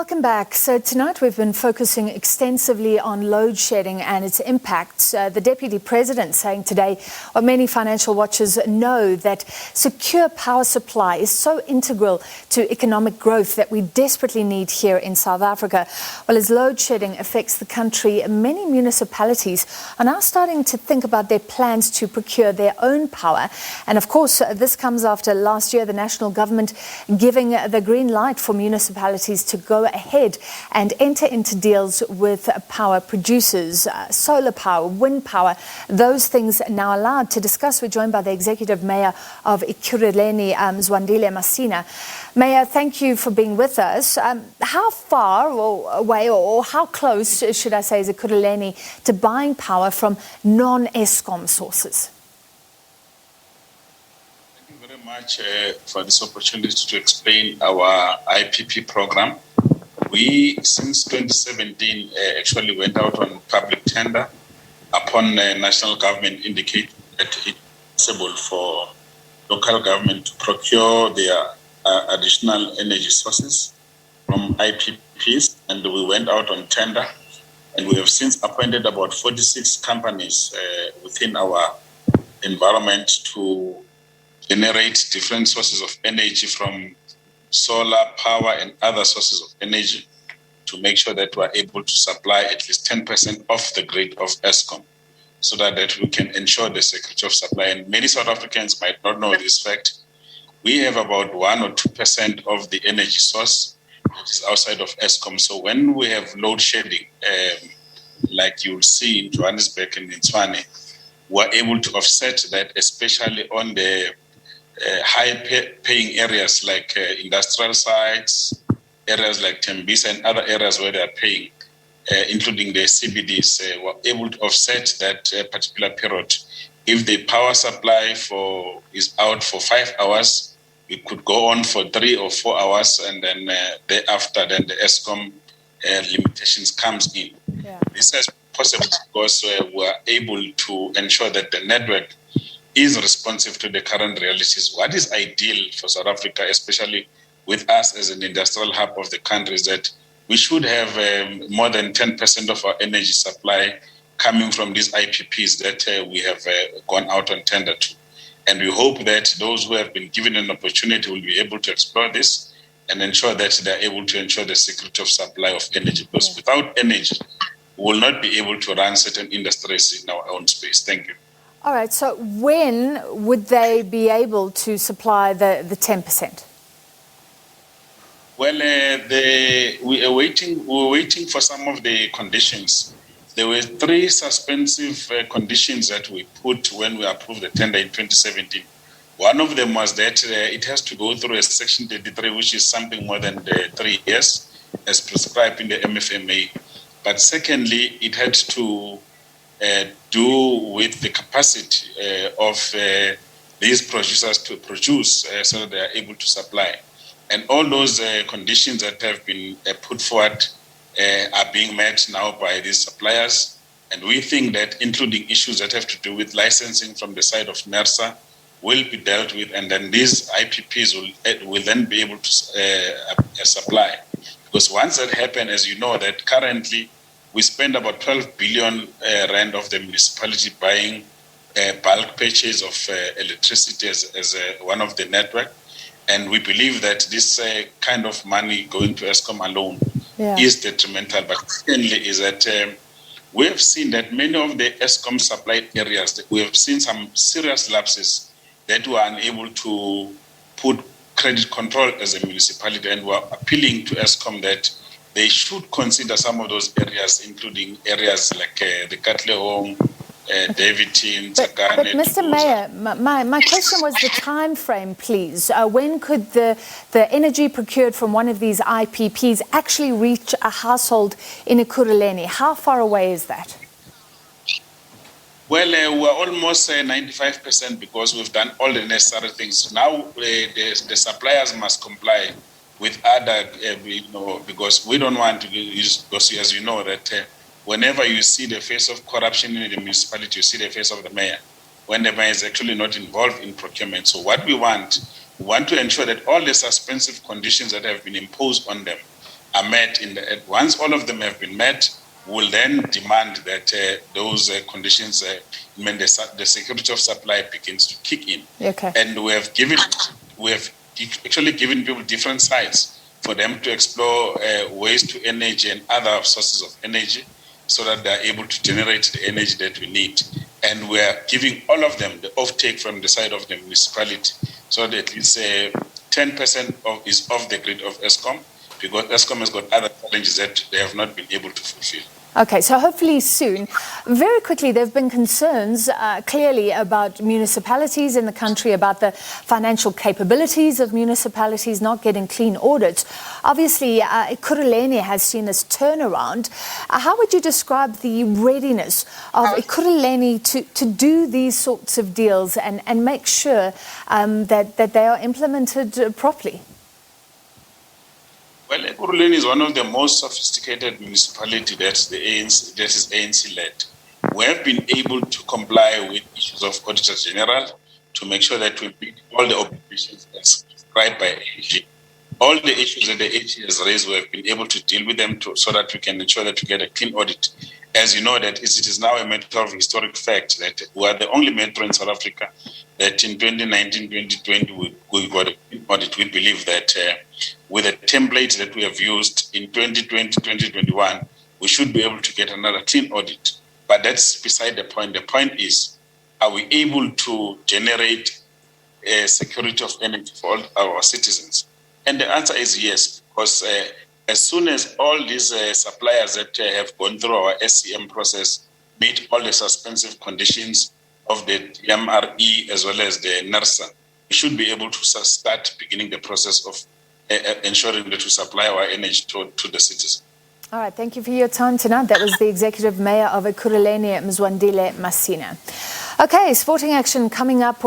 Welcome back. So tonight we've been focusing extensively on load shedding and its impacts. The Deputy President saying today, well, many financial watchers know that secure power supply is so integral to economic growth that we desperately need here in South Africa. Well, as load shedding affects the country, many municipalities are now starting to think about their plans to procure their own power. And of course, this comes after last year the national government giving the green light for municipalities to go ahead and enter into deals with power producers, solar power, wind power, those things now allowed. To discuss, we're joined by the Executive Mayor of Ekhuruleni, Mzwandile Masina. Mayor, thank you for being with us. How far away or how close, should I say, is Ekhuhuleni to buying power from non-Eskom sources? Thank you very much for this opportunity to explain our IPP program. We, since 2017, actually went out on public tender upon national government indicating that it's possible for local government to procure their additional energy sources from IPPs, and we went out on tender, and we have since appointed about 46 companies within our environment to generate different sources of energy from solar power and other sources of energy to make sure that we are able to supply at least 10% of the grid of Eskom so that we can ensure the security of supply. And many South Africans might not know this fact. We have about 1 or 2% of the energy source that is outside of Eskom. So when we have load shedding, like you'll see in Johannesburg and in Mzwandile, we're able to offset that, especially on the high-paying areas like industrial sites, areas like Tembisa and other areas where they are paying, including the CBDs. We're able to offset that particular period. If the power supply is out for 5 hours, it could go on for 3 or 4 hours, and then thereafter, then the Eskom limitations comes in. Yeah. This is possible because we're able to ensure that the network is responsive to the current realities. What is ideal for South Africa, especially with us as an industrial hub of the country, is that we should have more than 10% of our energy supply coming from these IPPs that we have gone out on tender to. And we hope that those who have been given an opportunity will be able to explore this and ensure that they're able to ensure the security of supply of energy. Because without energy, we will not be able to run certain industries in our own space. Thank you. All right, so when would they be able to supply the 10%? Well, we were waiting for some of the conditions. There were 3 suspensive conditions that we put when we approved the tender in 2017. One of them was that it has to go through a Section 33, which is something more than 3 years, as prescribed in the MFMA. But secondly, it had to do with the capacity of these producers to produce so that they are able to supply. And all those conditions that have been put forward are being met now by these suppliers. And we think that including issues that have to do with licensing from the side of NERSA will be dealt with, and then these IPPs will then be able to supply. Because once that happens, as you know, that currently we spend about 12 billion rand of the municipality buying bulk purchase of electricity as one of the network. And we believe that this kind of money going to Eskom alone is detrimental. But secondly is that we have seen that many of the Eskom supplied areas, we have seen some serious lapses that were unable to put credit control as a municipality, and we're appealing to Eskom that they should consider some of those areas, including areas like the Katlehong, Davidton, but Mr. Mayor, my question was the time frame, please. When could the energy procured from one of these IPPs actually reach a household in Ekhuhuleni? How far away is that? Well, we're almost 95% because we've done all the necessary things. Now the suppliers must comply with other, because we don't want to use, because as you know that whenever you see the face of corruption in the municipality, you see the face of the mayor, when the mayor is actually not involved in procurement. So what we want to ensure that all the suspensive conditions that have been imposed on them are met. Once all of them have been met, we'll then demand that those conditions, the security of supply begins to kick in. Okay. And we have actually given people different sites for them to explore ways to energy and other sources of energy so that they are able to generate the energy that we need. And we are giving all of them the offtake from the side of the municipality so that at least 10% is off the grid of Eskom, because Eskom has got other challenges that they have not been able to fulfill. Okay, so hopefully soon. Very quickly, there have been concerns clearly about municipalities in the country, about the financial capabilities of municipalities not getting clean audits. Obviously, Ekhuhuleni has seen this turnaround. How would you describe the readiness of Ekhuhuleni to do these sorts of deals and make sure that they are implemented properly? Well, Ekhuhuleni is one of the most sophisticated municipalities that is ANC-led. We have been able to comply with issues of Auditor General to make sure that we meet all the obligations as prescribed by AG. All the issues that the AG has raised, we have been able to deal with them so that we can ensure that we get a clean audit. As you know, that it is now a matter of historic fact that we are the only metro in South Africa that in 2019-2020 we got a clean audit. We believe that with the template that we have used in 2020-2021, we should be able to get another clean audit. But that's beside the point. The point is, are we able to generate a security of energy for all our citizens? And the answer is yes, because as soon as all these suppliers that have gone through our SCM process meet all the suspensive conditions of the MRE as well as the NERSA, we should be able to start beginning the process of ensuring that we supply our energy to the citizens. All right, thank you for your time tonight. That was the Executive Mayor of Ekhuhuleni, Mzwandile Masina. Okay, sporting action coming up.